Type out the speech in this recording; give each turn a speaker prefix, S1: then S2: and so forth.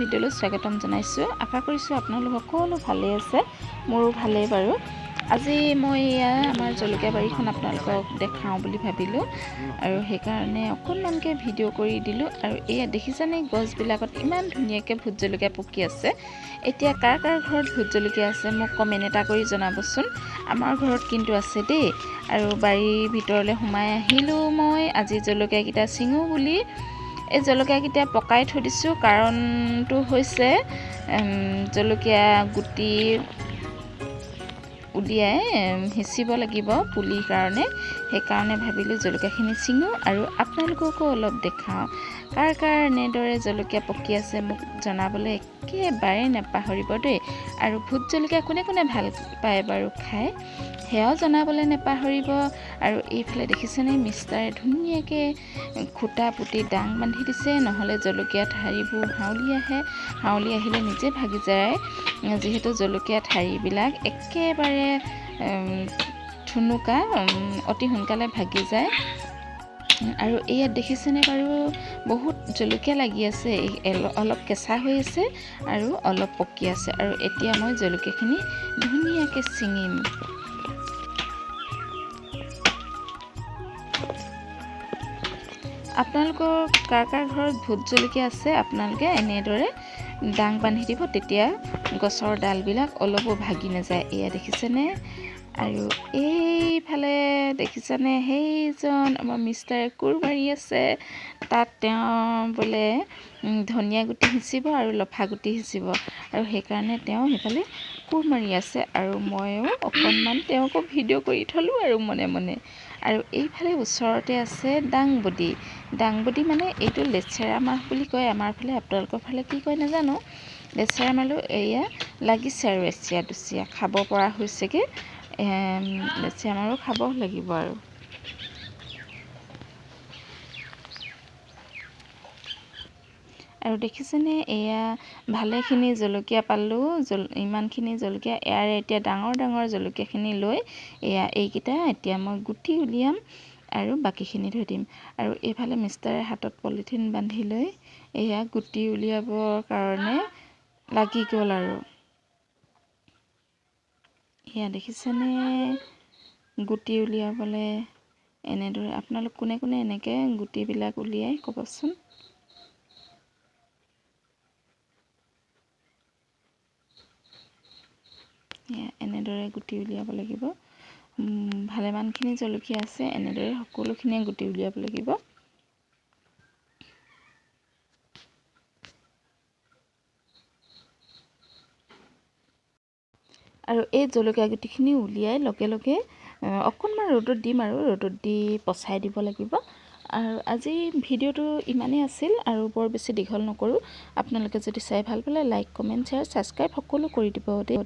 S1: ভিডিঅ'লৈ স্বাগতম জনাইছোঁ। আশা কৰিছোঁ আপোনালোক সকলো ভালে আছে, মোৰো ভালেই বাৰু। আজি মই আমাৰ জলকীয়া বাৰীখন আপোনালোকক দেখাওঁ বুলি ভাবিলোঁ আৰু সেইকাৰণে অকণমানকৈ ভিডিঅ' কৰি দিলোঁ। আৰু এয়া দেখিছেনে, গছবিলাকত ইমান ধুনীয়াকৈ ভোট জলকীয়া পকি আছে। এতিয়া কাৰ কাৰ ঘৰত ভোট জলকীয়া আছে মোক কমেণ্ট এটা কৰি জনাবচোন। আমাৰ ঘৰত কিন্তু আছে দেই। আৰু বাৰীৰ ভিতৰলৈ সোমাই আহিলোঁ মই আজি জলকীয়াকেইটা ছিঙো বুলি। এই জলকীয়াকেইটা পকাই থৈ দিছোঁ, কাৰণটো হৈছে জলকীয়া গুটি উলিয়াই সিঁচিব লাগিব পুলিৰ কাৰণে। সেইকাৰণে ভাবিলোঁ জলকীয়াখিনি ছিঙো আৰু আপোনালোককো অলপ দেখাওঁ। কাৰ কাৰ এনেদৰে জলকীয়া পকি আছে মোক জনাবলৈ একেবাৰে নেপাহৰিব দেই। আৰু ভোট জলকীয়া কোনে কোনে ভাল পায় বাৰু খাই, সেয়াও জনাবলৈ নেপাহৰিব। আৰু এইফালে দেখিছেনে, মিষ্টাৰে ধুনীয়াকৈ খুঁটা পুতি ডাং বান্ধি দিছে, নহ'লে জলকীয়া ঠাৰিবোৰ হাউলি আহিলে নিজে ভাগি যায়। যিহেতু জলকীয়া ঠাৰিবিলাক একেবাৰে ঠুনুকা, অতি সোনকালে ভাগি যায়। আৰু ইয়াত দেখিছেনে বাৰু, বহুত জলকীয়া লাগি আছে। অলপ কেঁচা হৈ আছে আৰু অলপ পকি আছে। আৰু এতিয়া মই জলকীয়াখিনি ধুনীয়াকৈ ছিঙিম। আপোনালোকৰ কাৰ কাৰ ঘৰত ভোট জলকীয়া আছে আপোনালোকে এনেদৰে ডাং বান্ধি দিব, তেতিয়া গছৰ ডালবিলাক অলপো ভাগি নাযায়। এয়া দেখিছেনে। আৰু এইফালে দেখিছেনে, সেইজন আমাৰ মিষ্টাৰে কোৰ মাৰি আছে। তাত তেওঁ বোলে ধনিয়া গুটি সিঁচিব আৰু লফা গুটি সিঁচিব, আৰু সেইকাৰণে তেওঁ সেইফালে কোৰ মাৰি আছে। আৰু ময়ো অকণমান তেওঁকো ভিডিঅ' কৰি থলোঁ আৰু মনে মনে। আৰু এইফালে ওচৰতে আছে দাংবডি মানে এইটো লেচেৰা মাহ বুলি কয় আমাৰ ফালে, আপোনালোকৰ ফালে কি কয় নাজানো। লেচেৰা মাহো এয়া লাগিছে আৰু এচিয়া দুচিয়া খাব পৰা হৈছেগৈ। লেচেৰা মাহো খাব লাগিব আৰু। আৰু দেখিছেনে, এয়া ভালেখিনি জলকীয়া পালোঁ। ইমানখিনি জলকীয়া ইয়াৰে এতিয়া ডাঙৰ ডাঙৰ জলকীয়াখিনি লৈ এইকেইটা এতিয়া মই গুটি উলিয়াম আৰু বাকীখিনি থৈ দিম। আৰু এইফালে মিষ্টাৰে হাতত পলিথিন বান্ধি লৈ এয়া গুটি উলিয়াবৰ কাৰণে লাগি গ'ল। আৰু এয়া দেখিছেনে, গুটি উলিয়াবলৈ এনেদৰে আপোনালোক কোনে কোনে এনেকৈ গুটিবিলাক উলিয়াই ক'বচোন। এনেদৰে গুটি উলিয়াব লাগিব। ভালেমানখিনি জলকীয়া আছে, এনেদৰে সকলোখিনিয়ে গুটি উলিয়াব লাগিব। আৰু এই জলকীয়া গুটিখিনি উলিয়াই লগে লগে অকণমান ৰ'দত দিম, আৰু ৰ'দত দি পচাই দিব লাগিব। আৰু আজি ভিডিঅ'টো ইমানেই আছিল, আৰু বৰ বেছি দীঘল নকৰোঁ। আপোনালোকে যদি চাই ভাল পালে লাইক, কমেণ্ট, শ্বেয়াৰ, ছাবস্ক্ৰাইব সকলো কৰি দিব দেই।